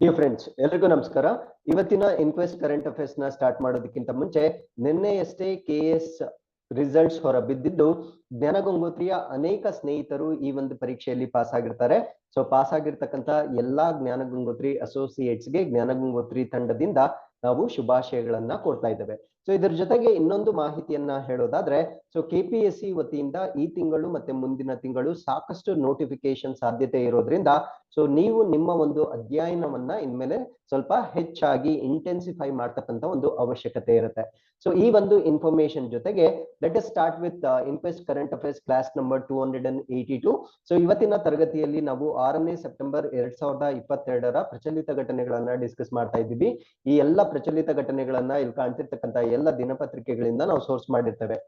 Dear friends, ಎಲ್ರಿಗೂ ನಮಸ್ಕಾರ. ಇವತ್ತಿನ ಇನ್ಕ್ವೆಸ್ಟ್ ಕರೆಂಟ್ ಅಫೇರ್ಸ್ ನ ಸ್ಟಾರ್ಟ್ ಮಾಡೋದಕ್ಕಿಂತ ಮುಂಚೆ ನಿನ್ನೆಯಷ್ಟೇ KS ರಿಸಲ್ಟ್ಸ್ ಹೊರ ಬಿದ್ದಿದ್ದು ಜ್ಞಾನಗಂಗೋತ್ರಿಯ ಅನೇಕ ಸ್ನೇಹಿತರು ಈ ಒಂದು ಪರೀಕ್ಷೆಯಲ್ಲಿ ಪಾಸ್ ಆಗಿರ್ತಾರೆ. ಸೊ ಪಾಸ್ ಆಗಿರ್ತಕ್ಕಂಥ ಎಲ್ಲಾ ಜ್ಞಾನಗಂಗೋತ್ರಿ ಅಸೋಸಿಯೇಟ್ಸ್ಗೆ ಜ್ಞಾನಗಂಗೋತ್ರಿ ತಂಡದಿಂದ ನಾವು ಶುಭಾಶಯಗಳನ್ನ ಕೊಡ್ತಾ ಇದ್ದೇವೆ. ಸೊ ಇದರ ಜೊತೆಗೆ ಇನ್ನೊಂದು ಮಾಹಿತಿಯನ್ನ ಹೇಳೋದಾದ್ರೆ, ಸೊ KPSC ವತಿಯಿಂದ ಈ ತಿಂಗಳು ಮತ್ತೆ ಮುಂದಿನ ತಿಂಗಳು ಸಾಕಷ್ಟು ನೋಟಿಫಿಕೇಶನ್ ಸಾಧ್ಯತೆ ಇರೋದ್ರಿಂದ ಸೊ ನೀವು ನಿಮ್ಮ ಒಂದು ಅಧ್ಯಯನವನ್ನ ಇನ್ಮೇಲೆ ಸ್ವಲ್ಪ ಹೆಚ್ಚಾಗಿ ಇಂಟೆನ್ಸಿಫೈ ಮಾಡ್ತಕ್ಕಂಥ ಒಂದು ಅವಶ್ಯಕತೆ ಇರುತ್ತೆ. ಸೊ ಈ ಒಂದು ಇನ್ಫಾರ್ಮೇಶನ್ ಜೊತೆಗೆ let us start with inquest current affairs class number 282. So ಇವತ್ತಿನ ತರಗತಿಯಲ್ಲಿ ನಾವು 6ನೇ ಸೆಪ್ಟೆಂಬರ್ 2022ರ ಪ್ರಚಲಿತ ಘಟನೆಗಳನ್ನ ಡಿಸ್ಕಸ್ ಮಾಡ್ತಾ ಇದ್ದೀವಿ. ಈ ಎಲ್ಲ ಪ್ರಚಲಿತ ಘಟನೆಗಳನ್ನ ಇಲ್ಲಿ ಕಾಣ್ತಿರ್ತಕ್ಕಂಥ ಎಲ್ಲ ದಿನಪತ್ರಿಕೆಗಳಿಂದ ನಾವು ಸೋರ್ಸ್ ಮಾಡಿರ್ತೇವೆ.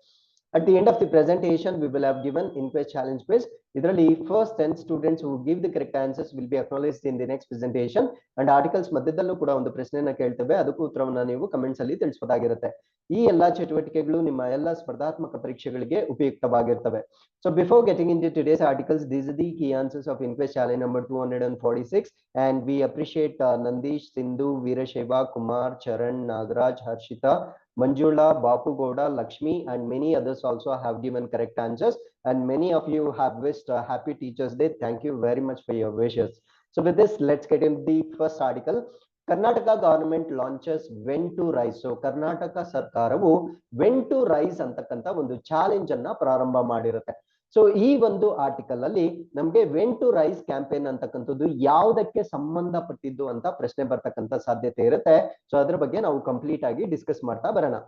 At the end of the presentation, we will have given InQuest challenge quiz. ಇದರಲ್ಲಿ first 10 students who give the correct answers will be acknowledged in the next presentation. And articles ಮಧ್ಯದಲ್ಲೂ ಕೂಡ ಒಂದು ಪ್ರಶ್ನೆಯನ್ನ ಕೇಳ್ತೇವೆ, ಅದಕ್ಕೂ ಉತ್ತರವನ್ನ ನೀವು ಕಮೆಂಟ್ಸ್ ಅಲ್ಲಿ ತಿಳಿಸಬಹುದಾಗಿರುತ್ತೆ. ಈ ಎಲ್ಲಾ ಚಟುವಟಿಕೆಗಳು ನಿಮ್ಮ ಎಲ್ಲ ಸ್ಪರ್ಧಾತ್ಮಕ ಪರೀಕ್ಷೆಗಳಿಗೆ ಉಪಯುಕ್ತವಾಗಿರ್ತವೆ. So before getting into today's articles, these are the key answers of InQuest challenge number 246. And we appreciate Nandish, Sindhu, Veerashaiva, Kumar, Charan, Nagaraj, Harshita, Manjula, Bapu Gowda, Lakshmi, and many others also have given correct answers. And many of you have wished happy Teachers Day. Thank you very much for your wishes. So with this, let's get into the first article. Karnataka government launches when to rise. So Karnataka ಸರ್ಕಾರವು when to rise ಅಂತಕ್ಕಂಥ ಒಂದು challenge ಅನ್ನ ಪ್ರಾರಂಭ ಮಾಡಿರುತ್ತೆ. So ಈ ಒಂದು article ಅಲ್ಲಿ ನಮ್ಗೆ when to rice campaign ಅಂತಕ್ಕಂಥದ್ದು ಯಾವುದಕ್ಕೆ ಸಂಬಂಧಪಟ್ಟಿದ್ದು ಅಂತ ಪ್ರಶ್ನೆ ಬರ್ತಕ್ಕಂಥ ಸಾಧ್ಯತೆ ಇರುತ್ತೆ. ಸೊ ಅದ್ರ ಬಗ್ಗೆ ನಾವು ಕಂಪ್ಲೀಟ್ ಆಗಿ ಡಿಸ್ಕಸ್ ಮಾಡ್ತಾ ಬರೋಣ.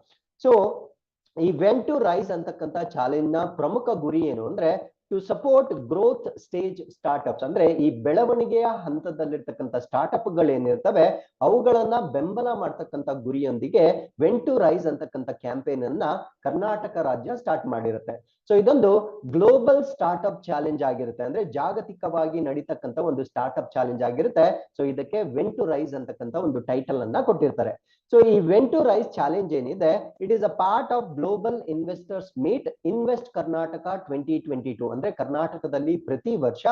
ಸೊ ಈ ವೆನ್ ಟು ರೈಸ್ ಅಂತಕ್ಕಂಥ ಚಾಲೆಂಜ್ ನ ಪ್ರಮುಖ ಗುರಿ ಏನು ಅಂದ್ರೆ to support growth stage startups, ಅಂದ್ರೆ ಈ ಬೆಳವಣಿಗೆಯ ಹಂತದಲ್ಲಿರ್ತಕ್ಕಂಥ ಸ್ಟಾರ್ಟ್ಅಪ್ ಗಳೇನಿರ್ತವೆ ಅವುಗಳನ್ನ ಬೆಂಬಲ ಮಾಡ್ತಕ್ಕಂಥ ಗುರಿಯೊಂದಿಗೆ ವೆನ್ ಟು ರೈಸ್ ಅಂತಕ್ಕಂಥ ಕ್ಯಾಂಪೇನ್ ಅನ್ನ ಕರ್ನಾಟಕ ರಾಜ್ಯ ಸ್ಟಾರ್ಟ್ ಮಾಡಿರುತ್ತೆ. ಸೊ ಇದೊಂದು ಗ್ಲೋಬಲ್ ಸ್ಟಾರ್ಟ್ಅಪ್ ಚಾಲೆಂಜ್ ಆಗಿರುತ್ತೆ, ಅಂದ್ರೆ ಜಾಗತಿಕವಾಗಿ ನಡೀತಕ್ಕಂಥ ಒಂದು ಸ್ಟಾರ್ಟ್ಅಪ್ ಚಾಲೆಂಜ್ ಆಗಿರುತ್ತೆ. ಸೊ ಇದಕ್ಕೆ ವೆನ್ ಟು ರೈಸ್ ಅಂತಕ್ಕಂಥ ಒಂದು ಟೈಟಲ್ ಅನ್ನ ಕೊಟ್ಟಿರ್ತಾರೆ. ಸೊ ಈ ವೆನ್ ಟು ರೈಸ್ ಚಾಲೆಂಜ್ ಏನಿದೆ, it is a part of global investors meet invest Karnataka 2022. ಅಂದ್ರೆ ಕರ್ನಾಟಕದಲ್ಲಿ ಪ್ರತಿ ವರ್ಷ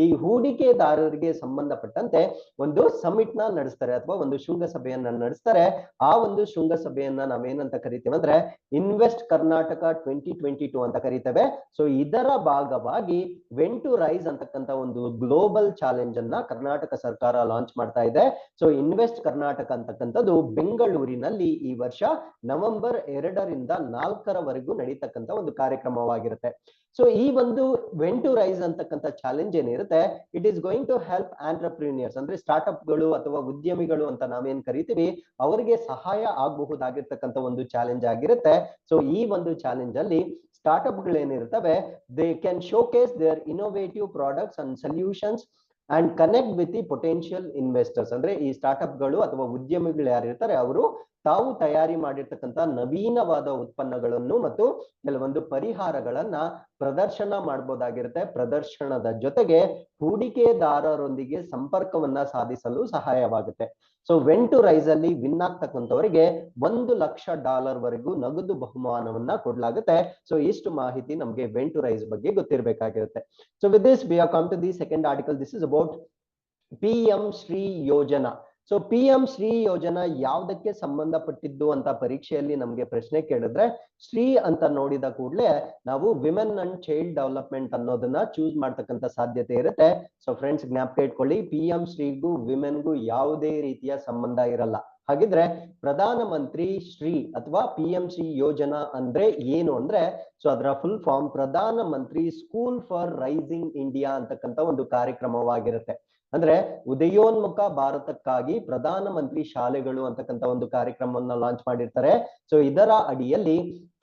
ಈ ಹೂಡಿಕೆದಾರರಿಗೆ ಸಂಬಂಧಪಟ್ಟಂತೆ ಒಂದು ಸಮಿಟ್ ನ ನಡೆಸ್ತಾರೆ ಅಥವಾ ಒಂದು ಶೃಂಗಸಭೆಯನ್ನ ನಡೆಸ್ತಾರೆ. ಆ ಒಂದು ಶೃಂಗಸಭೆಯನ್ನ ನಾವೇನಂತ ಕರಿತೇವೆ ಅಂದ್ರೆ ಇನ್ವೆಸ್ಟ್ ಕರ್ನಾಟಕ 2022 ಅಂತ ಕರಿತೇವೆ. ಸೊ ಇದರ ಭಾಗವಾಗಿ ವೆನ್ ಟು ರೈಸ್ ಅಂತಕ್ಕಂಥ ಒಂದು ಗ್ಲೋಬಲ್ ಚಾಲೆಂಜ್ ಅನ್ನ ಕರ್ನಾಟಕ ಸರ್ಕಾರ ಲಾಂಚ್ ಮಾಡ್ತಾ ಇದೆ. ಸೊ ಇನ್ವೆಸ್ಟ್ ಕರ್ನಾಟಕ ಅಂತಕ್ಕಂಥದ್ದು ಬೆಂಗಳೂರಿನಲ್ಲಿ ಈ ವರ್ಷ ನವೆಂಬರ್ 2ರಿಂದ 4ರವರೆಗೂ ನಡೀತಕ್ಕಂಥ ಒಂದು ಕಾರ್ಯಕ್ರಮವಾಗಿರುತ್ತೆ. ಸೊ ಈ ಒಂದು ವೆನ್ ಟು ರೈಸ್ ಅಂತಕ್ಕಂಥ ಚಾಲೆಂಜ್ ಏನಿರುತ್ತೆ, it is going to help entrepreneurs, ಅಂದ್ರೆ ಸ್ಟಾರ್ಟ್ಅಪ್ ಗಳು ಅಥವಾ ಉದ್ಯಮಿಗಳು ಅಂತ ನಾವೇನ್ ಕರಿತೀವಿ ಅವರಿಗೆ ಸಹಾಯ ಆಗಬಹುದಾಗಿರ್ತಕ್ಕಂಥ ಒಂದು ಚಾಲೆಂಜ್ ಆಗಿರುತ್ತೆ. ಸೊ ಈ ಒಂದು ಚಾಲೆಂಜ್ ಅಲ್ಲಿ ಸ್ಟಾರ್ಟ್ಅಪ್ ಗಳೇನಿರ್ತವೆ they can showcase their innovative products and solutions and connect with the potential investors. ಅಂದ್ರೆ ಈ ಸ್ಟಾರ್ಟ್ಅಪ್ ಗಳು ಅಥವಾ ಉದ್ಯಮಿಗಳು ಯಾರಿರ್ತಾರೆ ಅವರು ತಾವು ತಯಾರಿ ಮಾಡಿರ್ತಕ್ಕಂಥ ನವೀನವಾದ ಉತ್ಪನ್ನಗಳನ್ನು ಮತ್ತು ಕೆಲವೊಂದು ಪರಿಹಾರಗಳನ್ನ ಪ್ರದರ್ಶನ ಮಾಡಬಹುದಾಗಿರುತ್ತೆ. ಪ್ರದರ್ಶನದ ಜೊತೆಗೆ ಹೂಡಿಕೆದಾರರೊಂದಿಗೆ ಸಂಪರ್ಕವನ್ನ ಸಾಧಿಸಲು ಸಹಾಯವಾಗುತ್ತೆ. ಸೊ ವೆನ್ ಟು ರೈಸ್ ಅಲ್ಲಿ ವಿನ್ ಆಗ್ತಕ್ಕಂಥವರಿಗೆ $1,00,000 ವರೆಗೂ ನಗದು ಬಹುಮಾನವನ್ನ ಕೊಡ್ಲಾಗುತ್ತೆ. ಸೊ ಇಷ್ಟು ಮಾಹಿತಿ ನಮ್ಗೆ ವೆನ್ ಟು ರೈಸ್ ಬಗ್ಗೆ ಗೊತ್ತಿರಬೇಕಾಗಿರುತ್ತೆ. So with this we have come to the second article. This is about PM Shri Yojana. So PM Shri ಯೋಜನಾ ಯಾವ್ದಕ್ಕೆ ಸಂಬಂಧಪಟ್ಟಿದ್ದು ಅಂತ ಪರೀಕ್ಷೆಯಲ್ಲಿ ನಮ್ಗೆ ಪ್ರಶ್ನೆ ಕೇಳಿದ್ರೆ ಶ್ರೀ ಅಂತ ನೋಡಿದ ಕೂಡಲೇ ನಾವು ವಿಮೆನ್ ಅಂಡ್ ಚೈಲ್ಡ್ ಡೆವಲಪ್ಮೆಂಟ್ ಅನ್ನೋದನ್ನ ಚೂಸ್ ಮಾಡ್ತಕ್ಕಂಥ ಸಾಧ್ಯತೆ ಇರುತ್ತೆ. ಸೊ ಫ್ರೆಂಡ್ಸ್ ಜ್ಞಾಪಕ ಇಟ್ಕೊಳ್ಳಿ, PM ಶ್ರೀಗೂ ವಿಮೆನ್ಗೂ ಯಾವುದೇ ರೀತಿಯ ಸಂಬಂಧ ಇರಲ್ಲ. ಹಾಗಿದ್ರೆ ಪ್ರಧಾನ ಮಂತ್ರಿ ಶ್ರೀ ಅಥವಾ PM ಶ್ರೀ ಯೋಜನಾ ಅಂದ್ರೆ ಏನು ಅಂದ್ರೆ, ಸೊ ಅದರ full form Pradhan Mantri school for rising India ಅಂತಕ್ಕಂಥ ಒಂದು ಕಾರ್ಯಕ್ರಮವಾಗಿರುತ್ತೆ. ಅಂದ್ರೆ ಉದಯೋನ್ಮುಖ ಭಾರತಕ್ಕಾಗಿ ಪ್ರಧಾನ ಮಂತ್ರಿ ಶಾಲೆಗಳು ಅಂತಕ್ಕಂಥ ಒಂದು ಕಾರ್ಯಕ್ರಮವನ್ನ ಲಾಂಚ್ ಮಾಡಿರ್ತಾರೆ. ಸೊ ಇದರ ಅಡಿಯಲ್ಲಿ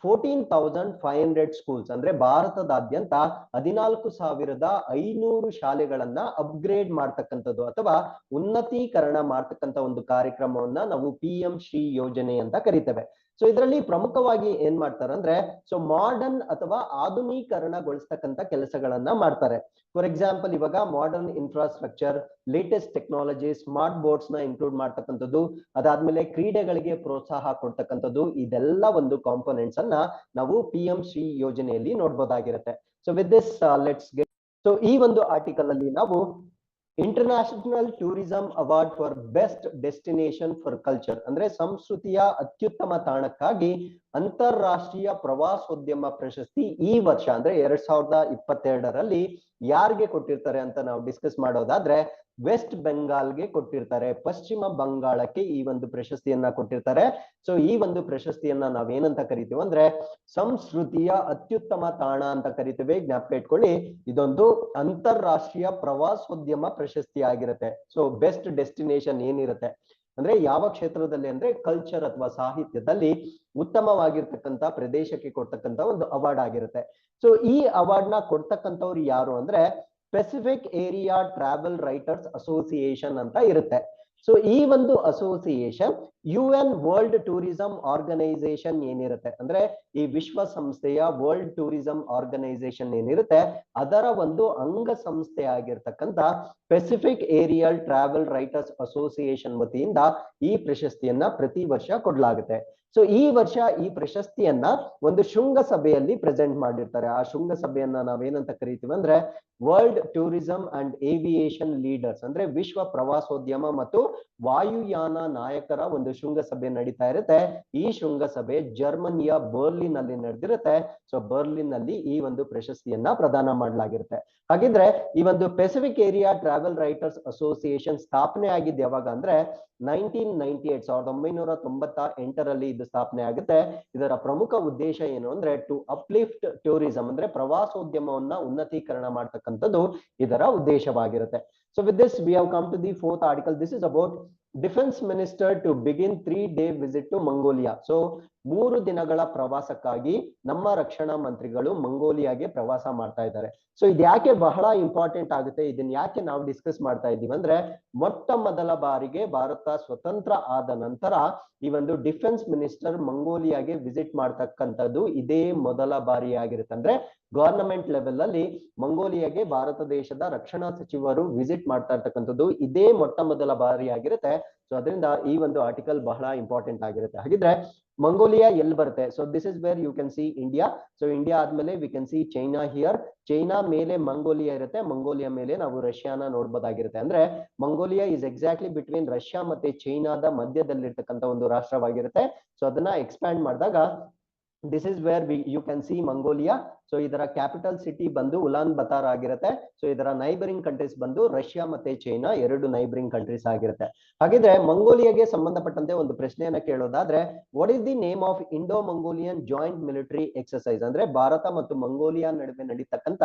14,500 ಸ್ಕೂಲ್ಸ್, ಅಂದ್ರೆ ಭಾರತದಾದ್ಯಂತ 14,500 ಶಾಲೆಗಳನ್ನ ಅಪ್ಗ್ರೇಡ್ ಮಾಡ್ತಕ್ಕಂಥದ್ದು ಅಥವಾ ಉನ್ನತೀಕರಣ ಮಾಡ್ತಕ್ಕಂಥ ಒಂದು ಕಾರ್ಯಕ್ರಮವನ್ನ ನಾವು PM ಶ್ರೀ ಯೋಜನೆ ಅಂತ ಕರಿತೇವೆ. ಸೊ ಇದರಲ್ಲಿ ಪ್ರಮುಖವಾಗಿ ಏನ್ ಮಾಡ್ತಾರೆ ಅಂದ್ರೆ ಸೊ ಮಾಡರ್ನ್ ಅಥವಾ ಆಧುನೀಕರಣಗೊಳಿಸ್ತಕ್ಕಂಥ ಕೆಲಸಗಳನ್ನ ಮಾಡ್ತಾರೆ. ಫಾರ್ ಎಕ್ಸಾಂಪಲ್ ಇವಾಗ modern infrastructure, latest technology, smart boards ನ ಇನ್ಕ್ಲೂಡ್ ಮಾಡ್ತಕ್ಕಂಥದ್ದು, ಅದಾದ್ಮೇಲೆ ಕ್ರೀಡೆಗಳಿಗೆ ಪ್ರೋತ್ಸಾಹ ಕೊಡ್ತಕ್ಕಂಥದ್ದು, ಇದೆಲ್ಲ ಒಂದು ಕಾಂಪೋನೆಂಟ್ಸ್ ಅನ್ನ ನಾವು PM ಶ್ರೀ ಯೋಜನೆಯಲ್ಲಿ ನೋಡ್ಬೋದಾಗಿರುತ್ತೆ. So with this let's get. So ಈ ಒಂದು ಆರ್ಟಿಕಲ್ ಅಲ್ಲಿ ನಾವು international tourism award for best destination for culture, ಅಂದ್ರೆ ಸಂಸ್ಕೃತಿಯ ಅತ್ಯುತ್ತಮ ತಾಣಕ್ಕಾಗಿ ಅಂತಾರಾಷ್ಟ್ರೀಯ ಪ್ರವಾಸೋದ್ಯಮ ಪ್ರಶಸ್ತಿ ಈ ವರ್ಷ ಅಂದ್ರೆ 2022ರಲ್ಲಿ ಯಾರಿಗೆ ಕೊಟ್ಟಿರ್ತಾರೆ ಅಂತ ನಾವು ಡಿಸ್ಕಸ್ ಮಾಡೋದಾದ್ರೆ ವೆಸ್ಟ್ ಬೆಂಗಾಲ್ಗೆ ಕೊಟ್ಟಿರ್ತಾರೆ, ಪಶ್ಚಿಮ ಬಂಗಾಳಕ್ಕೆ ಈ ಒಂದು ಪ್ರಶಸ್ತಿಯನ್ನ ಕೊಟ್ಟಿರ್ತಾರೆ. ಸೊ ಈ ಒಂದು ಪ್ರಶಸ್ತಿಯನ್ನ ನಾವೇನಂತ ಕರಿತೀವಿ ಅಂದ್ರೆ ಸಂಸ್ಕೃತಿಯ ಅತ್ಯುತ್ತಮ ತಾಣ ಅಂತ ಕರಿತೀವಿ. ಜ್ಞಾಪಕ ಇಟ್ಕೊಳ್ಳಿ, ಇದೊಂದು ಅಂತಾರಾಷ್ಟ್ರೀಯ ಪ್ರವಾಸೋದ್ಯಮ ಪ್ರಶಸ್ತಿ ಆಗಿರುತ್ತೆ. ಸೊ ಬೆಸ್ಟ್ ಡೆಸ್ಟಿನೇಷನ್ ಏನಿರುತ್ತೆ ಅಂದ್ರೆ ಯಾವ ಕ್ಷೇತ್ರದಲ್ಲಿ ಅಂದ್ರೆ ಕಲ್ಚರ್ ಅಥವಾ ಸಾಹಿತ್ಯದಲ್ಲಿ ಉತ್ತಮವಾಗಿರ್ತಕ್ಕಂಥ ಪ್ರದೇಶಕ್ಕೆ ಕೊಡ್ತಕ್ಕಂಥ ಒಂದು ಅವಾರ್ಡ್ ಆಗಿರುತ್ತೆ. ಸೊ ಈ ಅವಾರ್ಡ್ ನ ಕೊಡ್ತಕ್ಕಂಥವ್ರು ಯಾರು ಅಂದ್ರೆ Pacific area travel writers association ಅಂತ ಇರುತ್ತೆ. ಸೊ ಈ ಒಂದು association UN world tourism organisation ಏನಿರುತ್ತೆ ಅಂದ್ರೆ ಈ ವಿಶ್ವಸಂಸ್ಥೆಯ ವರ್ಲ್ಡ್ ಟೂರಿಸಂ ಆರ್ಗನೈಸೇಷನ್ ಏನಿರುತ್ತೆ ಅದರ ಒಂದು ಅಂಗ ಸಂಸ್ಥೆ ಆಗಿರ್ತಕ್ಕಂಥ Pacific aerial travel writers association ವತಿಯಿಂದ ಈ ಪ್ರಶಸ್ತಿಯನ್ನ ಪ್ರತಿ ವರ್ಷ ಕೊಡಲಾಗುತ್ತೆ. ಸೊ ಈ ವರ್ಷ ಈ ಪ್ರಶಸ್ತಿಯನ್ನ ಒಂದು ಶೃಂಗಸಭೆಯಲ್ಲಿ ಪ್ರೆಸೆಂಟ್ ಮಾಡಿರ್ತಾರೆ. ಆ ಶೃಂಗಸಭೆಯನ್ನ ನಾವೇನಂತ ಕರಿತೀವಿ ಅಂದ್ರೆ world tourism and aviation leaders ಅಂದ್ರೆ ವಿಶ್ವ ಪ್ರವಾಸೋದ್ಯಮ ಮತ್ತು ವಾಯುಯಾನ ನಾಯಕರ ಒಂದು ಶೃಂಗಸಭೆ ನಡೀತಾ ಇರುತ್ತೆ. ಈ ಶೃಂಗಸಭೆ ಜರ್ಮನಿಯ ಬರ್ಲಿನ್ ಅಲ್ಲಿ ನಡೆದಿರುತ್ತೆ. ಸೊ ಬರ್ಲಿನ್ ನಲ್ಲಿ ಈ ಒಂದು ಪ್ರಶಸ್ತಿಯನ್ನ ಪ್ರದಾನ ಮಾಡಲಾಗಿರುತ್ತೆ. ಹಾಗಿದ್ರೆ ಈ ಒಂದು Pacific area travel writers association ಸ್ಥಾಪನೆ ಆಗಿದ್ದು ಯಾವಾಗ ಅಂದ್ರೆ 1998 ಇದು ಸ್ಥಾಪನೆ ಆಗುತ್ತೆ. ಇದರ ಪ್ರಮುಖ ಉದ್ದೇಶ ಏನು ಅಂದ್ರೆ ಟು ಅಪ್ಲಿಫ್ಟ್ ಟೂರಿಸಂ ಅಂದ್ರೆ ಪ್ರವಾಸೋದ್ಯಮವನ್ನ ಉನ್ನತೀಕರಣ ಮಾಡ್ತಕ್ಕಂಥದ್ದು ಇದರ ಉದ್ದೇಶವಾಗಿರುತ್ತೆ. So with this we have come to the fourth article. This is about defence minister to begin 3-day visit to Mongolia. So 3 ದಿನಗಳ ಪ್ರವಾಸಕ್ಕಾಗಿ ನಮ್ಮ ರಕ್ಷಣಾ ಮಂತ್ರಿಗಳು ಮಂಗೋಲಿಯಾಗೆ ಪ್ರವಾಸ ಮಾಡ್ತಾ ಇದ್ದಾರೆ. ಸೊ ಇದು ಯಾಕೆ ಬಹಳ ಇಂಪಾರ್ಟೆಂಟ್ ಆಗುತ್ತೆ, ಇದನ್ನ ಯಾಕೆ ನಾವು ಡಿಸ್ಕಸ್ ಮಾಡ್ತಾ ಇದ್ದೀವಿ ಅಂದ್ರೆ ಮೊಟ್ಟ ಮೊದಲ ಬಾರಿಗೆ ಭಾರತ ಸ್ವತಂತ್ರ ಆದ ನಂತರ ಈ ಒಂದು ಡಿಫೆನ್ಸ್ ಮಿನಿಸ್ಟರ್ ಮಂಗೋಲಿಯಾಗೆ ವಿಸಿಟ್ ಮಾಡ್ತಕ್ಕಂಥದ್ದು ಇದೇ ಮೊದಲ ಬಾರಿ ಆಗಿರುತ್ತೆ. ಅಂದ್ರೆ ಗವರ್ನಮೆಂಟ್ ಲೆವೆಲ್ ಅಲ್ಲಿ ಮಂಗೋಲಿಯಾಗೆ ಭಾರತ ದೇಶದ ರಕ್ಷಣಾ ಸಚಿವರು ವಿಸಿಟ್ ಮಾಡ್ತಾ ಇರ್ತಕ್ಕಂಥದ್ದು ಇದೇ ಮೊಟ್ಟ ಮೊದಲ ಬಾರಿ ಆಗಿರುತ್ತೆ. ಸೊ ಅದರಿಂದ ಈ ಒಂದು ಆರ್ಟಿಕಲ್ ಬಹಳ ಇಂಪಾರ್ಟೆಂಟ್ ಆಗಿರುತ್ತೆ. ಹಾಗಿದ್ರೆ ಮಂಗೋಲಿಯಾ ಎಲ್ಲಿ ಬರುತ್ತೆ? So this is where you can see India. So India ಆದ್ಮೇಲೆ we can see China here. China ಮೇಲೆ ಮಂಗೋಲಿಯಾ ಇರುತ್ತೆ, ಮಂಗೋಲಿಯಾ ಮೇಲೆ ನಾವು ರಷ್ಯಾನ ನೋಡ್ಬೋದಾಗಿರುತ್ತೆ. ಅಂದ್ರೆ Mongolia is exactly between Russia ಮತ್ತೆ ಚೈನಾದ ಮಧ್ಯದಲ್ಲಿರ್ತಕ್ಕಂಥ ಒಂದು ರಾಷ್ಟ್ರವಾಗಿರುತ್ತೆ. ಸೊ ಅದನ್ನ ಎಕ್ಸ್ಪ್ಯಾಂಡ್ ಮಾಡಿದಾಗ this is where you can see Mongolia. So ಇದರ ಕ್ಯಾಪಿಟಲ್ ಸಿಟಿ ಬಂದು ಉಲಾನ್ ಬತಾರ್ ಆಗಿರುತ್ತೆ. ಸೊ ಇದರ ನೈಬರಿಂಗ್ ಕಂಟ್ರೀಸ್ ಬಂದು ರಷ್ಯಾ ಮತ್ತೆ ಚೈನಾ, 2 ನೈಬರಿಂಗ್ ಕಂಟ್ರೀಸ್ ಆಗಿರುತ್ತೆ. ಹಾಗಿದ್ರೆ ಮಂಗೋಲಿಯಾಗೆ ಸಂಬಂಧಪಟ್ಟಂತೆ ಒಂದು ಪ್ರಶ್ನೆಯನ್ನ ಕೇಳೋದಾದ್ರೆ what is the name of Indo Mongolian joint military exercise? ಅಂದ್ರೆ ಭಾರತ ಮತ್ತು ಮಂಗೋಲಿಯಾ ನಡುವೆ ನಡೀತಕ್ಕಂತ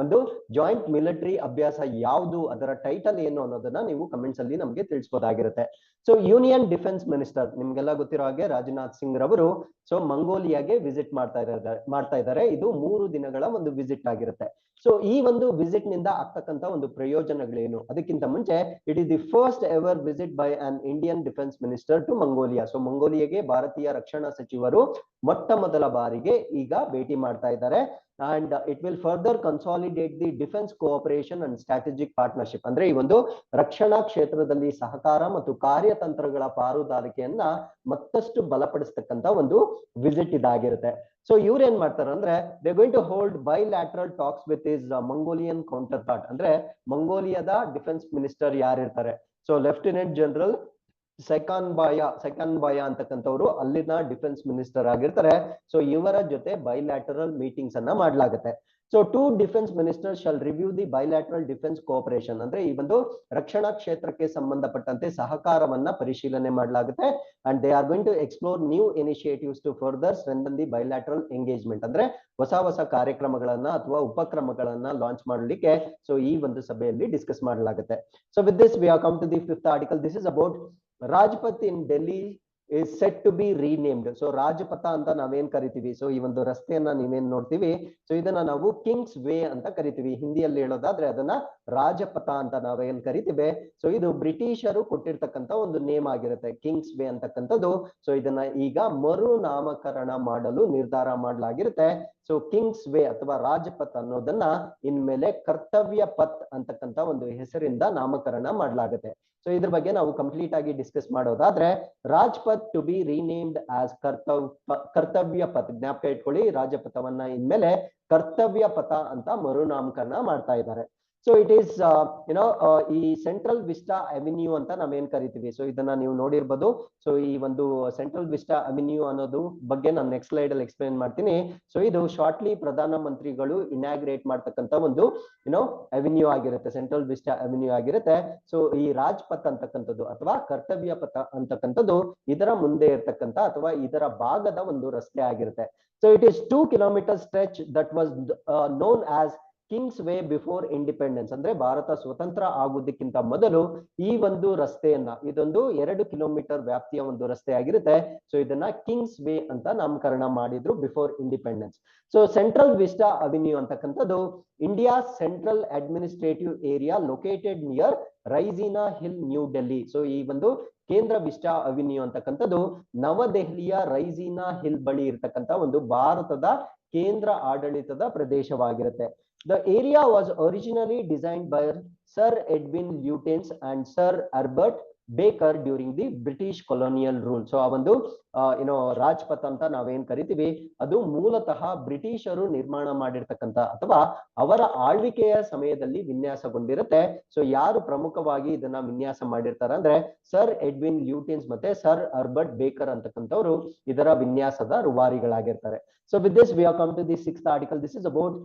ಒಂದು ಜಾಯಿಂಟ್ ಮಿಲಿಟರಿ ಅಭ್ಯಾಸ ಯಾವುದು, ಅದರ ಟೈಟಲ್ ಏನು ಅನ್ನೋದನ್ನ ನೀವು ಕಮೆಂಟ್ಸ್ ಅಲ್ಲಿ ನಮಗೆ ತಿಳಿಸಬಹುದಾಗಿರುತ್ತೆ. ಸೊ ಯೂನಿಯನ್ ಡಿಫೆನ್ಸ್ ಮಿನಿಸ್ಟರ್ ನಿಮ್ಗೆಲ್ಲ ಗೊತ್ತಿರೋ ಹಾಗೆ ರಾಜನಾಥ್ ಸಿಂಗ್ ರವರು ಸೊ ಮಂಗೋಲಿಯಾಗೆ ವಿಸಿಟ್ ಮಾಡ್ತಾ ಇದ್ದಾರೆ. ಇದು 3 ದಿನಗಳ ಒಂದು ವಿಸಿಟ್ ಆಗಿರುತ್ತೆ. ಸೊ ಈ ಒಂದು ವಿಸಿಟ್ ನಿಂದ ಆಗ್ತಕ್ಕಂತ ಒಂದು ಪ್ರಯೋಜನಗಳೇನು? ಅದಕ್ಕಿಂತ ಮುಂಚೆ it is the first ever visit by an Indian defence minister to Mongolia. So ಮಂಗೋಲಿಯಾಗೆ ಭಾರತೀಯ ರಕ್ಷಣಾ ಸಚಿವರು ಮೊಟ್ಟ ಮೊದಲ ಬಾರಿಗೆ ಈಗ ಭೇಟಿ ಮಾಡ್ತಾ ಇದ್ದಾರೆ. And it will further consolidate the defence cooperation and strategic partnership. ಅಂದ್ರೆ ಈ ಒಂದು ರಕ್ಷಣಾ ಕ್ಷೇತ್ರದಲ್ಲಿ ಸಹಕಾರ ಮತ್ತು ಕಾರ್ಯತಂತ್ರಗಳ ಪಾಲುದಾರಿಕೆಯನ್ನ ಮತ್ತಷ್ಟು ಬಲಪಡಿಸ್ತಕ್ಕಂತ ಒಂದು ವಿಸಿಟ್ ಇದಾಗಿರುತ್ತೆ. ಸೊ ಇವ್ರು ಏನ್ ಮಾಡ್ತಾರೆ ಅಂದ್ರೆ they going to hold bilateral talks with his Mongolian counterpart. ಅಂದ್ರೆ ಮಂಗೋಲಿಯಾದ ಡಿಫೆನ್ಸ್ ಮಿನಿಸ್ಟರ್ ಯಾರಿರ್ತಾರೆ, ಸೊ ಲೆಫ್ಟಿನೆಂಟ್ ಜನರಲ್ ಸೆಕಾನ್ಬಾಯ ಅಂತಕ್ಕಂಥವ್ರು ಅಲ್ಲಿನ ಡಿಫೆನ್ಸ್ ಮಿನಿಸ್ಟರ್ ಆಗಿರ್ತಾರೆ. ಸೊ ಇವರ ಜೊತೆ ಬೈಲ್ಯಾಟರಲ್ ಮೀಟಿಂಗ್ಸ್ ಅನ್ನ ಮಾಡ್ಲಾಗುತ್ತೆ. So 2 defence ministers shall review the bilateral defence cooperation. ಅಂದ್ರೆ ಈ ಒಂದು ರಕ್ಷಣಾ ಕ್ಷೇತ್ರಕ್ಕೆ ಸಂಬಂಧಪಟ್ಟಂತೆ ಸಹಕಾರವನ್ನ ಪರಿಶೀಲನೆ ಮಾಡಲಾಗುತ್ತೆ. And they are going to explore new initiatives to further strengthen the bilateral engagement. ಅಂದ್ರೆ ಹೊಸ ಕಾರ್ಯಕ್ರಮಗಳನ್ನ ಅಥವಾ ಉಪಕ್ರಮಗಳನ್ನ ಲಾಂಚ್ ಮಾಡಲಿಕ್ಕೆ ಸೊ ಈ ಒಂದು ಸಭೆಯಲ್ಲಿ ಡಿಸ್ಕಸ್ ಮಾಡಲಾಗುತ್ತೆ. So with this we have come to the 5th article. This is about Rajpath in Delhi is set to be renamed. So Rajpath ಅಂತ ನಾವೇನ್ ಕರಿತೀವಿ, ಸೊ ಈ ಒಂದು ರಸ್ತೆಯನ್ನ ನೀವೇನ್ ನೋಡ್ತೀವಿ, ಸೊ ಇದನ್ನ ನಾವು ಕಿಂಗ್ಸ್ ವೇ ಅಂತ ಕರಿತೀವಿ. ಹಿಂದಿಯಲ್ಲಿ ಹೇಳೋದಾದ್ರೆ ಅದನ್ನ ರಾಜಪಥ ಅಂತ ನಾವೇನ್ ಕರಿತೀವಿ. ಸೊ ಇದು ಬ್ರಿಟಿಷರು ಕೊಟ್ಟಿರ್ತಕ್ಕಂಥ ಒಂದು ನೇಮ್ ಆಗಿರುತ್ತೆ ಕಿಂಗ್ಸ್ ವೇ ಅಂತಕ್ಕಂಥದ್ದು. ಸೊ ಇದನ್ನ ಈಗ ಮರು ನಾಮಕರಣ ಮಾಡಲು ನಿರ್ಧಾರ ಮಾಡಲಾಗಿರುತ್ತೆ. ಸೊ ಕಿಂಗ್ಸ್ ವೇ ಅಥವಾ ರಾಜಪಥ್ ಅನ್ನೋದನ್ನ ಇನ್ಮೇಲೆ ಕರ್ತವ್ಯ ಪಥ್ ಅಂತಕ್ಕಂಥ ಒಂದು ಹೆಸರಿಂದ ನಾಮಕರಣ ಮಾಡಲಾಗುತ್ತೆ. ಸೊ ಇದ್ರ ಬಗ್ಗೆ ನಾವು ಕಂಪ್ಲೀಟ್ ಆಗಿ ಡಿಸ್ಕಸ್ ಮಾಡೋದಾದ್ರೆ Rajpath to be renamed as Kartavya Path. ಜ್ಞಾಪಕ ಇಟ್ಕೊಳ್ಳಿ, ರಾಜಪಥವನ್ನ ಇನ್ಮೇಲೆ ಕರ್ತವ್ಯ ಪಥ ಅಂತ ಮರುನಾಮಕರಣ ಮಾಡ್ತಾ ಇದ್ದಾರೆ. ಸೊ ಇಟ್ ಈಸ್ ಈ ಸೆಂಟ್ರಲ್ ವಿಸ್ಟಾ ಅವೆನ್ಯೂ ಅಂತ ನಾವೇನ್ ಕರಿತೀವಿ. ಸೊ ಇದನ್ನ ನೀವು ನೋಡಿರ್ಬೋದು. ಸೊ ಈ ಒಂದು ಸೆಂಟ್ರಲ್ ವಿಸ್ಟಾ ಅವೆನ್ಯೂ ಅನ್ನೋದು ಬಗ್ಗೆ ನಾನು ನೆಕ್ಸ್ಟ್ ಸ್ಲೈಡ್ ಅಲ್ಲಿ ಎಕ್ಸ್ಪ್ಲೇನ್ ಮಾಡ್ತೀನಿ. ಸೊ ಇದು ಶಾರ್ಟ್ಲಿ ಪ್ರಧಾನ ಮಂತ್ರಿಗಳು ಇನಾಗ್ರೇಟ್ ಮಾಡ್ತಕ್ಕಂತ ಒಂದು ಅವೆನ್ಯೂ ಆಗಿರುತ್ತೆ, ಸೆಂಟ್ರಲ್ ವಿಸ್ಟಾ ಅವೆನ್ಯೂ ಆಗಿರುತ್ತೆ. ಸೊ ಈ ರಾಜ್ ಪಥ್ ಅಂತಕ್ಕಂಥದ್ದು ಅಥವಾ ಕರ್ತವ್ಯ ಪಥ ಅಂತಕ್ಕಂಥದ್ದು ಇದರ ಮುಂದೆ ಇರ್ತಕ್ಕಂಥ ಅಥವಾ ಇದರ ಭಾಗದ ಒಂದು ರಸ್ತೆ ಆಗಿರುತ್ತೆ. So it is 2 kilometer stretch that was known as Kings way before independence. ಅಂದ್ರೆ ಭಾರತ ಸ್ವತಂತ್ರ ಆಗುವುದಕ್ಕಿಂತ ಮೊದಲು ಈ ಒಂದು ರಸ್ತೆಯನ್ನ, ಇದೊಂದು 2 ಕಿಲೋಮೀಟರ್ ವ್ಯಾಪ್ತಿಯ ಒಂದು ರಸ್ತೆ ಆಗಿರುತ್ತೆ. ಸೊ ಇದನ್ನ ಕಿಂಗ್ಸ್ ವೇ ಅಂತ ನಾಮಕರಣ ಮಾಡಿದ್ರು before independence. So Central Vista Avenue ಅಂತಕ್ಕಂಥದ್ದು India central administrative area located near Raisina Hill, New Delhi. So ಈ ಒಂದು ಕೇಂದ್ರ ವಿಸ್ಟಾ ಅವೆನ್ಯೂ ಅಂತಕ್ಕಂಥದ್ದು ನವದೆಹಲಿಯ ರೈಸಿನಾ ಹಿಲ್ ಬಳಿ ಇರತಕ್ಕಂತ ಒಂದು ಭಾರತದ ಕೇಂದ್ರ ಆಡಳಿತದ ಪ್ರದೇಶವಾಗಿರುತ್ತೆ. The area was originally designed by Sir Edwin Lutyens and Sir Herbert Baker during the British colonial rule. So ಆ ಒಂದು ರಾಜ್ಪಥ್ ಅಂತ ನಾವೇನ್ ಕರಿತೀವಿ ಅದು ಮೂಲತಃ ಬ್ರಿಟಿಷರು ನಿರ್ಮಾಣ ಮಾಡಿರ್ತಕ್ಕಂಥ ಅಥವಾ ಅವರ ಆಳ್ವಿಕೆಯ ಸಮಯದಲ್ಲಿ ವಿನ್ಯಾಸಗೊಂಡಿರುತ್ತೆ. ಸೊ ಯಾರು ಪ್ರಮುಖವಾಗಿ ಇದನ್ನ ವಿನ್ಯಾಸ ಮಾಡಿರ್ತಾರೆ ಅಂದ್ರೆ ಸರ್ ಎಡ್ವಿನ್ ಲ್ಯೂಟಿನ್ಸ್ ಮತ್ತೆ ಸರ್ ಹರ್ಬರ್ಟ್ ಬೇಕರ್ ಅಂತಕ್ಕಂಥವ್ರು ಇದರ ವಿನ್ಯಾಸದ ರೂವಾರಿಗಳಾಗಿರ್ತಾರೆ. So with this we have come to the 6th article. This is about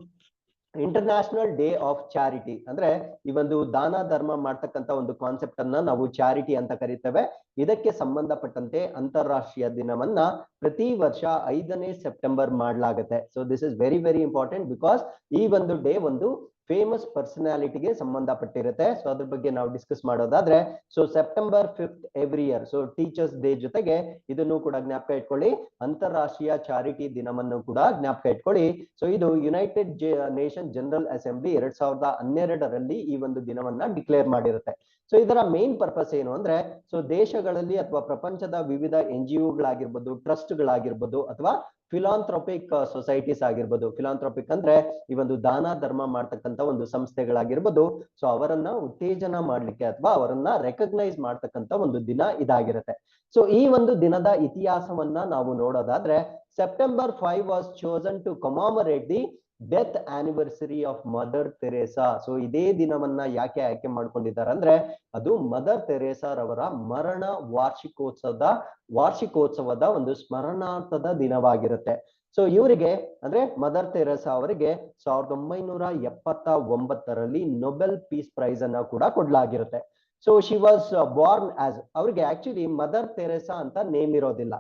International Day of Charity. ಅಂದ್ರೆ ಈ ಒಂದು ದಾನ ಧರ್ಮ ಮಾಡ್ತಕ್ಕಂತ ಒಂದು ಕಾನ್ಸೆಪ್ಟ್ ಅನ್ನ ನಾವು ಚಾರಿಟಿ ಅಂತ ಕರಿತೇವೆ. ಇದಕ್ಕೆ ಸಂಬಂಧಪಟ್ಟಂತೆ ಅಂತಾರಾಷ್ಟ್ರೀಯ ದಿನವನ್ನ ಪ್ರತಿ ವರ್ಷ 5ನೇ ಸೆಪ್ಟೆಂಬರ್ ಮಾಡಲಾಗುತ್ತೆ. So this is very very important because ಈ ಒಂದು ಡೇ ಒಂದು ಫೇಮಸ್ ಪರ್ಸನಾಲಿಟಿಗೆ ಸಂಬಂಧಪಟ್ಟಿರುತ್ತೆ. ಸೊ ಅದ್ರ ಬಗ್ಗೆ ನಾವು ಡಿಸ್ಕಸ್ ಮಾಡೋದಾದ್ರೆ so September 5th every year. So teachers day ಜೊತೆಗೆ ಇದನ್ನು ಕೂಡ ಜ್ಞಾಪಕ ಇಟ್ಕೊಳ್ಳಿ, ಅಂತಾರಾಷ್ಟ್ರೀಯ ಚಾರಿಟಿ ದಿನವನ್ನು ಕೂಡ ಜ್ಞಾಪಕ ಇಟ್ಕೊಳ್ಳಿ. ಸೊ ಇದು ಯುನೈಟೆಡ್ ನೇಷನ್ ಜನರಲ್ ಅಸೆಂಬ್ಲಿ 2012ರಲ್ಲಿ ಈ ಒಂದು ದಿನವನ್ನ ಡಿಕ್ಲೇರ್ ಮಾಡಿರುತ್ತೆ. ಸೊ ಇದರ ಮೇನ್ ಪರ್ಪಸ್ ಏನು ಅಂದ್ರೆ ಸೊ ದೇಶಗಳಲ್ಲಿ ಅಥವಾ ಪ್ರಪಂಚದ ವಿವಿಧ NGOಗಳಾಗಿರ್ಬೋದು, ಟ್ರಸ್ಟ್ಗಳಾಗಿರ್ಬೋದು ಅಥವಾ ಫಿಲಾಂಥ್ರೋಪಿಕ್ ಸೊಸೈಟೀಸ್ ಆಗಿರ್ಬೋದು. ಫಿಲಾಂಥ್ರೋಪಿಕ್ ಅಂದ್ರೆ ಈ ಒಂದು ದಾನ ಧರ್ಮ ಮಾಡ್ತಕ್ಕಂಥ ಒಂದು ಸಂಸ್ಥೆಗಳಾಗಿರ್ಬೋದು. ಸೊ ಅವರನ್ನ ಉತ್ತೇಜನ ಮಾಡ್ಲಿಕ್ಕೆ ಅಥವಾ ಅವರನ್ನ ರೆಕಗ್ನೈಸ್ ಮಾಡ್ತಕ್ಕಂಥ ಒಂದು ದಿನ ಇದಾಗಿರುತ್ತೆ. ಸೊ ಈ ಒಂದು ದಿನದ ಇತಿಹಾಸವನ್ನ ನಾವು ನೋಡೋದಾದ್ರೆ September 5 was chosen to commemorate the death anniversary of Mother Teresa. So ಇದೇ ದಿನವನ್ನ ಯಾಕೆ ಆಯ್ಕೆ ಮಾಡ್ಕೊಂಡಿದ್ದಾರೆ ಅಂದ್ರೆ ಅದು ಮದರ್ ತೆರೇಸಾ ರವರ ಮರಣ ವಾರ್ಷಿಕೋತ್ಸವದ ಒಂದು ಸ್ಮರಣಾರ್ಥದ ದಿನವಾಗಿರುತ್ತೆ. ಸೊ ಇವರಿಗೆ ಅಂದ್ರೆ ಮದರ್ ತೆರೇಸಾ ಅವರಿಗೆ 1979ರಲ್ಲಿ ನೊಬೆಲ್ ಪೀಸ್ ಪ್ರೈಸ್ ಅನ್ನ ಕೂಡ ಕೊಡ್ಲಾಗಿರುತ್ತೆ. So she was born as, ಅವ್ರಿಗೆ ಆಕ್ಚುಲಿ ಮದರ್ ತೆರೇಸಾ ಅಂತ ನೇಮ್ ಇರೋದಿಲ್ಲ.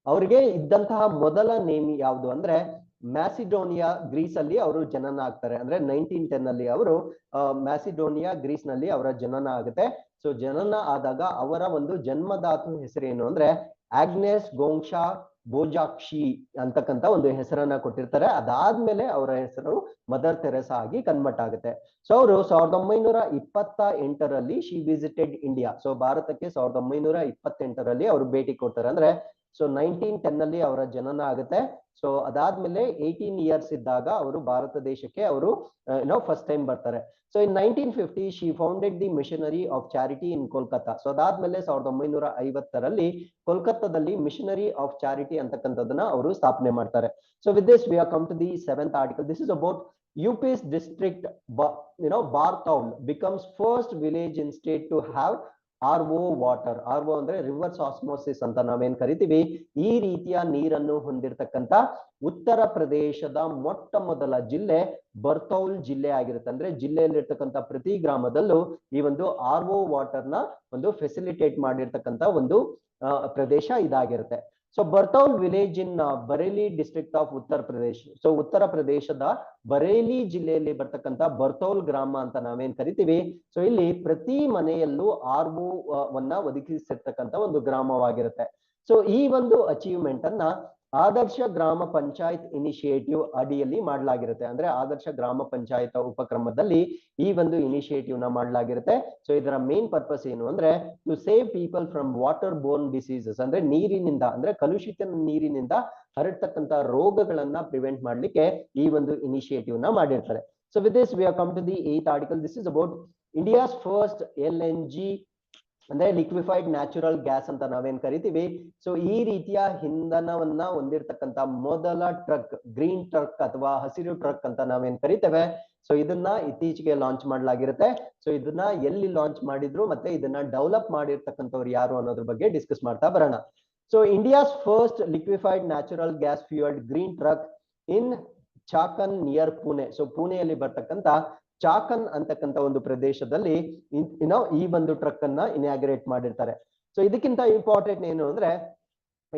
ಅವ್ರಿಗೆ ಇದ್ದಂತಹ ಮೊದಲ ನೇಮ್ ಯಾವುದು ಅಂದ್ರೆ ಮ್ಯಾಸಿಡೋನಿಯಾ ಗ್ರೀಸ್ ಅಲ್ಲಿ ಅವರು ಜನನ ಆಗ್ತಾರೆ. ಅಂದ್ರೆ 1910 ಅಲ್ಲಿ ಅವರು ಮ್ಯಾಸಿಡೋನಿಯಾ ಗ್ರೀಸ್ ನಲ್ಲಿ ಅವರ ಜನನ ಆಗುತ್ತೆ. ಸೊ ಜನನ ಆದಾಗ ಅವರ ಒಂದು ಜನ್ಮದಾತು ಹೆಸರೇನು ಅಂದ್ರೆ ಆಗ್ನೆಸ್ ಗೋಂಕ್ಷಾ ಬೋಜಾಕ್ಷಿ ಅಂತಕ್ಕಂತ ಒಂದು ಹೆಸರನ್ನ ಕೊಟ್ಟಿರ್ತಾರೆ. ಅದಾದ್ಮೇಲೆ ಅವರ ಹೆಸರು ಮದರ್ ತೆರೇಸಾ ಆಗಿ ಕನ್ವರ್ಟ್ ಆಗುತ್ತೆ. ಸೊ ಅವರು 1928ರಲ್ಲಿ ಶಿ ವಿಸಿಟೆಡ್ ಇಂಡಿಯಾ. ಸೊ ಭಾರತಕ್ಕೆ 1928ರಲ್ಲಿ ಅವರು ಭೇಟಿ ಕೊಡ್ತಾರೆ. ಅಂದ್ರೆ ಸೊ 1910ನಲ್ಲಿ ಅವರ ಜನನ ಆಗುತ್ತೆ. ಸೊ ಅದಾದ್ಮೇಲೆ 18 ಇಯರ್ಸ್ ಇದ್ದಾಗ ಅವರು ಭಾರತ ದೇಶಕ್ಕೆ ಅವರು ಫಸ್ಟ್ ಟೈಮ್ ಬರ್ತಾರೆ. So in 1950 she founded the missionary of charity in Kolkata. So ಅದಾದ್ಮೇಲೆ 1950ರಲ್ಲಿ ಕೋಲ್ಕತ್ತಾದಲ್ಲಿ ಮಿಷನರಿ ಆಫ್ ಚಾರಿಟಿ ಅಂತಕ್ಕಂಥದ್ದನ್ನ ಅವರು ಸ್ಥಾಪನೆ ಮಾಡ್ತಾರೆ. So with this we are come to the 7th article. This is about UP's district Barthaul becomes first village in state to have RO water. RO ಅಂದ್ರೆ reverse osmosis ಅಂತ ನಾವೇನ್ ಕರಿತೀವಿ. ಈ ರೀತಿಯ ನೀರನ್ನು ಹೊಂದಿರತಕ್ಕಂತ ಉತ್ತರ ಪ್ರದೇಶದ ಮೊಟ್ಟ ಮೊದಲ ಜಿಲ್ಲೆ ಬರ್ತೌಲ್ ಜಿಲ್ಲೆ ಆಗಿರುತ್ತೆ. ಅಂದ್ರೆ ಜಿಲ್ಲೆಯಲ್ಲಿರ್ತಕ್ಕಂಥ ಪ್ರತಿ ಗ್ರಾಮದಲ್ಲೂ ಈ ಒಂದು RO ವಾಟರ್ ನ ಒಂದು ಫೆಸಿಲಿಟೇಟ್ ಮಾಡಿರ್ತಕ್ಕಂಥ ಒಂದು ಪ್ರದೇಶ ಇದಾಗಿರುತ್ತೆ. So Bartaul village in Bareilly district of Uttar Pradesh. So ಉತ್ತರ ಪ್ರದೇಶದ ಬರೇಲಿ ಜಿಲ್ಲೆಯಲ್ಲಿ ಬರ್ತಕ್ಕಂಥ ಬರ್ತೌಲ್ ಗ್ರಾಮ ಅಂತ ನಾವೇನ್ ಕರಿತೀವಿ. ಸೊ ಇಲ್ಲಿ ಪ್ರತಿ ಮನೆಯಲ್ಲೂ RO ವನ್ನ ಒದಗಿಸಿರ್ತಕ್ಕಂಥ ಒಂದು ಗ್ರಾಮವಾಗಿರುತ್ತೆ. ಸೊ ಈ ಒಂದು ಅಚೀವ್ಮೆಂಟ್ ಅನ್ನ ಆದರ್ಶ ಗ್ರಾಮ ಪಂಚಾಯತ್ ಇನಿಷಿಯೇಟಿವ್ ಅಡಿಯಲ್ಲಿ ಮಾಡಲಾಗಿರುತ್ತೆ. ಅಂದ್ರೆ ಆದರ್ಶ ಗ್ರಾಮ ಪಂಚಾಯತ್ ಉಪಕ್ರಮದಲ್ಲಿ ಈ ಒಂದು ಇನಿಷಿಯೇಟಿವ್ ನ ಮಾಡಲಾಗಿರುತ್ತೆ. ಸೊ ಇದರ ಮೇನ್ ಪರ್ಪಸ್ ಏನು ಅಂದ್ರೆ to save people from water born diseases. ಅಂದ್ರೆ ನೀರಿನಿಂದ ಅಂದ್ರೆ ಕಲುಷಿತ ನೀರಿನಿಂದ ಹರಡ್ತಕ್ಕಂತ ರೋಗಗಳನ್ನ ಪ್ರಿವೆಂಟ್ ಮಾಡ್ಲಿಕ್ಕೆ ಈ ಒಂದು ಇನಿಷಿಯೇಟಿವ್ ನ ಮಾಡಿರ್ತಾರೆ. So with this we have come to the 8th article. This is about India's first LNG ಅಂದ್ರೆ ಲಿಕ್ವಿಫೈಡ್ ನ್ಯಾಚುರಲ್ ಗ್ಯಾಸ್ ಅಂತ ನಾವೇನ್ ಕರಿತೀವಿ. ಸೊ ಈ ರೀತಿಯ ಇಂಧನವನ್ನ ಹೊಂದಿರತಕ್ಕಂತ ಮೊದಲ ಟ್ರಕ್, ಗ್ರೀನ್ ಟ್ರಕ್ ಅಥವಾ ಹಸಿರು ಟ್ರಕ್ ಅಂತ ನಾವೇನ್ ಕರಿತೇವೆ. ಸೊ ಇದನ್ನ ಇತ್ತೀಚೆಗೆ ಲಾಂಚ್ ಮಾಡಲಾಗಿರುತ್ತೆ. ಸೊ ಇದನ್ನ ಎಲ್ಲಿ ಲಾಂಚ್ ಮಾಡಿದ್ರು ಮತ್ತೆ ಇದನ್ನ ಡೆವಲಪ್ ಮಾಡಿರ್ತಕ್ಕಂಥವ್ರು ಯಾರು ಅನ್ನೋದ್ರ ಬಗ್ಗೆ ಡಿಸ್ಕಸ್ ಮಾಡ್ತಾ ಬರೋಣ. So India's first liquefied natural gas fuelled green truck in Chakan near Pune. So ಪುಣೆಯಲ್ಲಿ ಬರ್ತಕ್ಕಂತ ಚಾಕನ್ ಅಂತಕ್ಕಂಥ ಒಂದು ಪ್ರದೇಶದಲ್ಲಿ ಈ ಒಂದು ಟ್ರಕ್ ಅನ್ನ ಇನಾಗ್ರೇಟ್ ಮಾಡಿರ್ತಾರೆ. ಸೊ ಇದಕ್ಕಿಂತ ಇಂಪಾರ್ಟೆಂಟ್ ಏನು ಅಂದ್ರೆ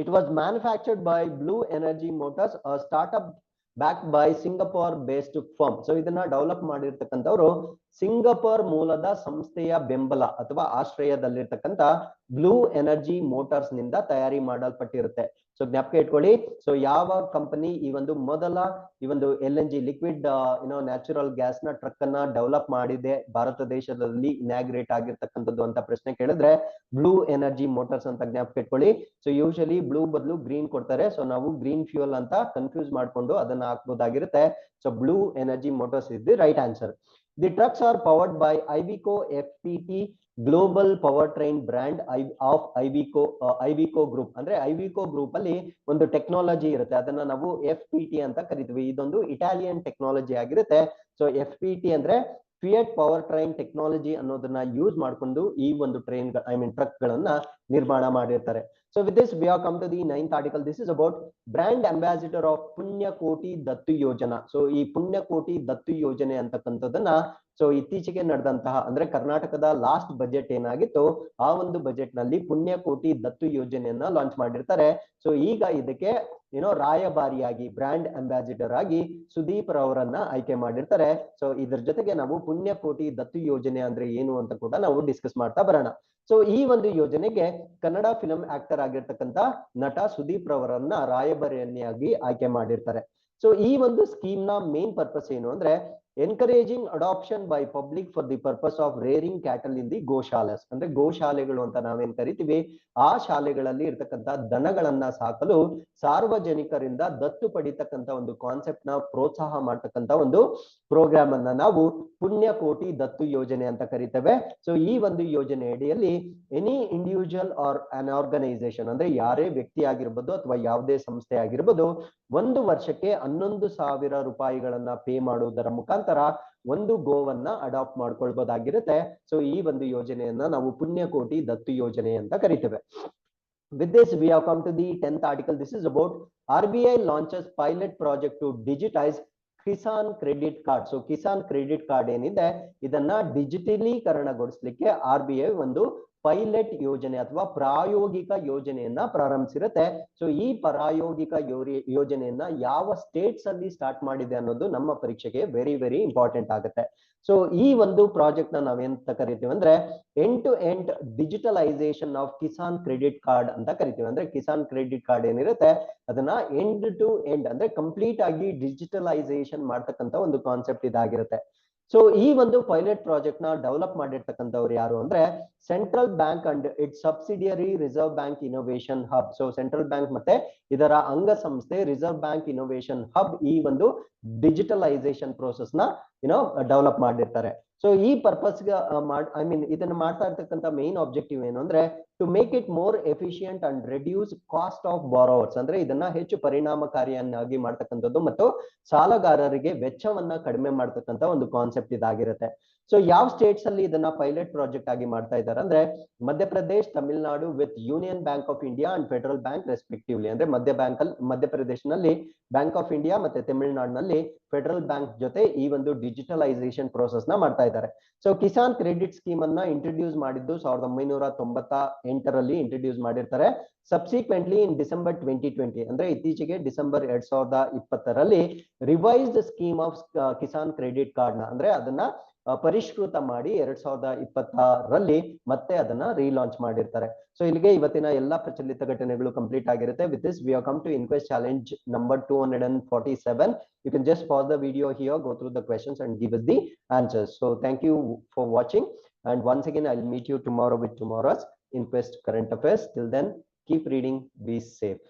it was manufactured by blue energy motors, startup back by Singapore based firm. So ಇದನ್ನ ಡೆವಲಪ್ ಮಾಡಿರ್ತಕ್ಕಂಥವ್ರು ಸಿಂಗಪುರ್ ಮೂಲದ ಸಂಸ್ಥೆಯ ಬೆಂಬಲ ಅಥವಾ ಆಶ್ರಯದಲ್ಲಿರ್ತಕ್ಕಂಥ ಬ್ಲೂ ಎನರ್ಜಿ ಮೋಟಾರ್ಸ್ ನಿಂದ ತಯಾರಿ ಮಾಡಲ್ಪಟ್ಟಿರುತ್ತೆ. ಸೊ ಜ್ಞಾಪಕ ಇಟ್ಕೊಳ್ಳಿ. ಸೊ ಯಾವ ಕಂಪನಿ ಈ ಒಂದು ಮೊದಲ ಈ ಒಂದು LNG ಲಿಕ್ವಿಡ್ ನ್ಯಾಚುರಲ್ ಗ್ಯಾಸ್ ನ ಟ್ರಕ್ ಅನ್ನ ಡೆವಲಪ್ ಮಾಡಿದೆ ಭಾರತ ದೇಶದಲ್ಲಿ ಇನಾಗ್ರೇಟ್ ಆಗಿರ್ತಕ್ಕಂಥದ್ದು ಅಂತ ಪ್ರಶ್ನೆ ಕೇಳಿದ್ರೆ ಬ್ಲೂ ಎನರ್ಜಿ ಮೋಟಾರ್ಸ್ ಅಂತ ಜ್ಞಾಪಕ ಇಟ್ಕೊಳ್ಳಿ. ಸೊ ಯೂಶಲಿ ಬ್ಲೂ ಬದಲು ಗ್ರೀನ್ ಕೊಡ್ತಾರೆ. ಸೊ ನಾವು ಗ್ರೀನ್ ಫ್ಯೂಯಲ್ ಅಂತ ಕನ್ಫ್ಯೂಸ್ ಮಾಡ್ಕೊಂಡು ಅದನ್ನ ಹಾಕ್ಬೋದಾಗಿರುತ್ತೆ. So Blue Energy Motors is the right answer. The trucks are powered by Iveco FPT Global Powertrain brand of Iveco Group. ಅಂದ್ರೆ Iveco Group ಅಲ್ಲಿ ಒಂದು ಟೆಕ್ನಾಲಜಿ ಇರುತ್ತೆ, ಅದನ್ನ ನಾವು FPT ಅಂತ ಕರಿತೀವಿ. ಇದೊಂದು ಇಟಾಲಿಯನ್ ಟೆಕ್ನಾಲಜಿ ಆಗಿರುತ್ತೆ. ಸೊ FPT ಅಂದ್ರೆ ಫಿಯಟ್ ಪವರ್ ಟ್ರೈನ್ ಟೆಕ್ನಾಲಜಿ ಅನ್ನೋದನ್ನ ಯೂಸ್ ಮಾಡ್ಕೊಂಡು ಈ ಒಂದು ಟ್ರಕ್ ಗಳನ್ನ ನಿರ್ಮಾಣ ಮಾಡಿರ್ತಾರೆ. So with this we have come to the 9th article. This is about brand ambassador of Punyakoti Dattu Yojana. So ಈ ಪುಣ್ಯಕೋಟಿ ದತ್ತು ಯೋಜನೆ ಅಂತಕ್ಕಂಥದ್ದನ್ನ ಸೊ ಇತ್ತೀಚೆಗೆ ನಡೆದಂತಹ ಅಂದ್ರೆ ಕರ್ನಾಟಕದ ಲಾಸ್ಟ್ ಬಜೆಟ್ ಏನಾಗಿತ್ತು ಆ ಒಂದು ಬಜೆಟ್ ನಲ್ಲಿ ಪುಣ್ಯಕೋಟಿ ದತ್ತು ಯೋಜನೆಯನ್ನ ಲಾಂಚ್ ಮಾಡಿರ್ತಾರೆ. ಸೊ ಈಗ ಇದಕ್ಕೆ ರಾಯಭಾರಿಯಾಗಿ ಬ್ರ್ಯಾಂಡ್ ಅಂಬಾಸಿಡರ್ ಆಗಿ ಸುದೀಪ್ ರವರನ್ನ ಆಯ್ಕೆ ಮಾಡಿರ್ತಾರೆ. ಸೊ ಇದ್ರ ಜೊತೆಗೆ ನಾವು ಪುಣ್ಯಕೋಟಿ ದತ್ತು ಯೋಜನೆ ಅಂದ್ರೆ ಏನು ಅಂತ ಕೂಡ ನಾವು ಡಿಸ್ಕಸ್ ಮಾಡ್ತಾ ಬರೋಣ. ಸೊ ಈ ಒಂದು ಯೋಜನೆಗೆ ಕನ್ನಡ ಫಿಲಂ ಆಕ್ಟರ್ ಆಗಿರ್ತಕ್ಕಂಥ ನಟ ಸುದೀಪ್ ರವರನ್ನ ರಾಯಭಾರಿಯನ್ನಾಗಿ ಆಯ್ಕೆ ಮಾಡಿರ್ತಾರೆ. ಸೊ ಈ ಒಂದು ಸ್ಕೀಮ್ ನ ಮೇನ್ ಪರ್ಪಸ್ ಏನು ಅಂದ್ರೆ encouraging adoption by public for the purpose of rearing cattle in the goshalas. ಅಂದ್ರೆ ಗೋಶಾಲೆಗಳು ಅಂತ ನಾವೇನ್ ಕರಿತೀವಿ ಆ ಶಾಲೆಗಳಲ್ಲಿ ಇರ್ತಕ್ಕಂಥ ದನಗಳನ್ನ ಸಾಕಲು ಸಾರ್ವಜನಿಕರಿಂದ ದತ್ತು ಪಡಿತಕ್ಕಂಥ ಒಂದು ಕಾನ್ಸೆಪ್ಟ್ ನ ಪ್ರೋತ್ಸಾಹ ಮಾಡ್ತಕ್ಕಂಥ ಒಂದು ಪ್ರೋಗ್ರಾಮ್ ಅನ್ನ ನಾವು ಪುಣ್ಯಕೋಟಿ ದತ್ತು ಯೋಜನೆ ಅಂತ ಕರಿತೇವೆ. ಸೊ ಈ ಒಂದು ಯೋಜನೆ ಅಡಿಯಲ್ಲಿ ಎನಿ ಇಂಡಿವಿಜುವಲ್ ಆರ್ ಅನ್ ಆರ್ಗನೈಸೇಷನ್ ಅಂದ್ರೆ ಯಾರೇ ವ್ಯಕ್ತಿ ಆಗಿರ್ಬೋದು ಅಥವಾ ಯಾವುದೇ ಸಂಸ್ಥೆ ಆಗಿರ್ಬೋದು 1 ವರ್ಷಕ್ಕೆ 11,000 ರೂಪಾಯಿಗಳನ್ನ ಪೇ ಮಾಡುವುದರ ಮುಖಾಂತರ ಒಂದು ಗೋವನ್ನ ಅಡಾಪ್ಟ್ ಮಾಡ್ಕೊಳ್ಬಹುದಾಗಿರುತ್ತೆ. ಸೊ ಈ ಒಂದು ಯೋಜನೆಯನ್ನ ನಾವು ಪುಣ್ಯಕೋಟಿ ದತ್ತು ಯೋಜನೆ ಅಂತ ಕರಿತೇವೆ. With this we have come to the 10th article. This is about RBI launches pilot project to digitize Kisan credit card. So Kisan credit card ಏನಿದೆ ಇದನ್ನ ಡಿಜಿಟಲೀಕರಣಗೊಳಿಸಲಿಕ್ಕೆ RBI ಒಂದು ಪೈಲಟ್ ಯೋಜನೆ ಅಥವಾ ಪ್ರಾಯೋಗಿಕ ಯೋಜನೆಯನ್ನ ಪ್ರಾರಂಭಿಸಿರುತ್ತೆ. ಸೊ ಈ ಪ್ರಾಯೋಗಿಕ ಯೋಜನೆಯನ್ನ ಯಾವ ಸ್ಟೇಟ್ಸ್ ಅಲ್ಲಿ ಸ್ಟಾರ್ಟ್ ಮಾಡಿದೆ ಅನ್ನೋದು ನಮ್ಮ ಪರೀಕ್ಷೆಗೆ ವೆರಿ ಇಂಪಾರ್ಟೆಂಟ್ ಆಗುತ್ತೆ. ಸೊ ಈ ಒಂದು ಪ್ರಾಜೆಕ್ಟ್ ನ ನಾವೇಂತ ಕರಿತೀವಿ ಅಂದ್ರೆ end to end digitalisation of Kisan credit card ಅಂತ ಕರಿತೀವಿ. ಅಂದ್ರೆ ಕಿಸಾನ್ ಕ್ರೆಡಿಟ್ ಕಾರ್ಡ್ ಏನಿರುತ್ತೆ ಅದನ್ನ ಎಂಡ್ ಟು ಎಂಡ್ ಅಂದ್ರೆ ಕಂಪ್ಲೀಟ್ ಆಗಿ ಡಿಜಿಟಲೈಸೇಷನ್ ಮಾಡ್ತಕ್ಕಂಥ ಒಂದು ಕಾನ್ಸೆಪ್ಟ್ ಇದಾಗಿರುತ್ತೆ. ಸೊ ಈ ಒಂದು ಪೈಲಟ್ ಪ್ರಾಜೆಕ್ಟ್ ನ ಡೆವಲಪ್ ಮಾಡಿರ್ತಕ್ಕಂಥವ್ರು ಯಾರು ಅಂದ್ರೆ central bank and its subsidiary reserve bank innovation hub. So central bank ಮತ್ತೆ ಇದರ ಅಂಗ ಸಂಸ್ಥೆ ರಿಸರ್ವ್ ಬ್ಯಾಂಕ್ ಇನೋವೇಷನ್ ಹಬ್ ಈ ಒಂದು ಡಿಜಿಟಲೈಸೇಷನ್ ಪ್ರೋಸೆಸ್ ನ ಡೆವಲಪ್ ಮಾಡಿರ್ತಾರೆ. ಸೊ ಈ ಪರ್ಪಸ್ ಇದನ್ನ ಮಾಡ್ತಾ ಇರ್ತಕ್ಕಂಥ ಮೇನ್ ಆಬ್ಜೆಕ್ಟಿವ್ ಏನು ಅಂದ್ರೆ to make it more efficient and reduce cost of borrowers. ಅಂದ್ರೆ ಇದನ್ನ ಹೆಚ್ಚು ಪರಿಣಾಮಕಾರಿಯನ್ನಾಗಿ ಮಾಡ್ತಕ್ಕಂಥದ್ದು ಮತ್ತು ಸಾಲಗಾರರಿಗೆ ವೆಚ್ಚವನ್ನ ಕಡಿಮೆ ಮಾಡ್ತಕ್ಕಂಥ ಒಂದು ಕಾನ್ಸೆಪ್ಟ್ ಇದಾಗಿರುತ್ತೆ. ಸೊ ಯಾವ ಸ್ಟೇಟ್ಸ್ ಅಲ್ಲಿ ಇದನ್ನ ಪೈಲಟ್ ಪ್ರಾಜೆಕ್ಟ್ ಆಗಿ ಮಾಡ್ತಾ ಇದ್ದಾರೆ ಅಂದ್ರೆ Madhya Pradesh, Tamil Nadu with union bank of India and federal bank respectively. ಅಂದ್ರೆ ಮಧ್ಯಪ್ರದೇಶನಲ್ಲಿ ಬ್ಯಾಂಕ್ ಆಫ್ ಇಂಡಿಯಾ ಮತ್ತೆ ತಮಿಳುನಾಡಿನಲ್ಲಿ ಫೆಡರಲ್ ಬ್ಯಾಂಕ್ ಜೊತೆ ಈ ಒಂದು ಡಿಜಿಟಲೈಸೇಷನ್ ಪ್ರೋಸೆಸ್ ನ ಮಾಡ್ತಾ ಇದ್ದಾರೆ. ಸೊ ಕಿಸಾನ್ ಕ್ರೆಡಿಟ್ ಸ್ಕೀಮ್ ಅನ್ನ ಇಂಟ್ರೊಡ್ಯೂಸ್ ಮಾಡಿದ್ದು 1998ರಲ್ಲಿ ಇಂಟ್ರೊಡ್ಯೂಸ್ ಮಾಡಿರ್ತಾರೆ. ಸಬ್ಸಿಕ್ವೆಂಟ್ಲಿ ಇನ್ ಡಿಸೆಂಬರ್ 2020 ಅಂದ್ರೆ ಇತ್ತೀಚೆಗೆ ಡಿಸೆಂಬರ್ 2020ರಲ್ಲಿ revised scheme of Kisan credit card ನ ಅಂದ್ರೆ ಅದನ್ನ ಪರಿಷ್ಕೃತ ಮಾಡಿ 2020ರಲ್ಲಿ ಮತ್ತೆ ಅದನ್ನ ರೀಲಾಂಚ್ ಮಾಡಿರ್ತಾರೆ. ಸೊ ಇಲ್ಲಿಗೆ ಇವತ್ತಿನ ಎಲ್ಲಾ ಪ್ರಚಲಿತ ಘಟನೆಗಳು ಕಂಪ್ಲೀಟ್ ಆಗಿರುತ್ತೆ. With this we have come to inquest challenge number 247. You can just pause the video here, go through the questions and give us the answers. So thank you for watching, and once again I'll meet you tomorrow with tomorrow's Inquest Current Affairs. Till then, keep reading, be safe.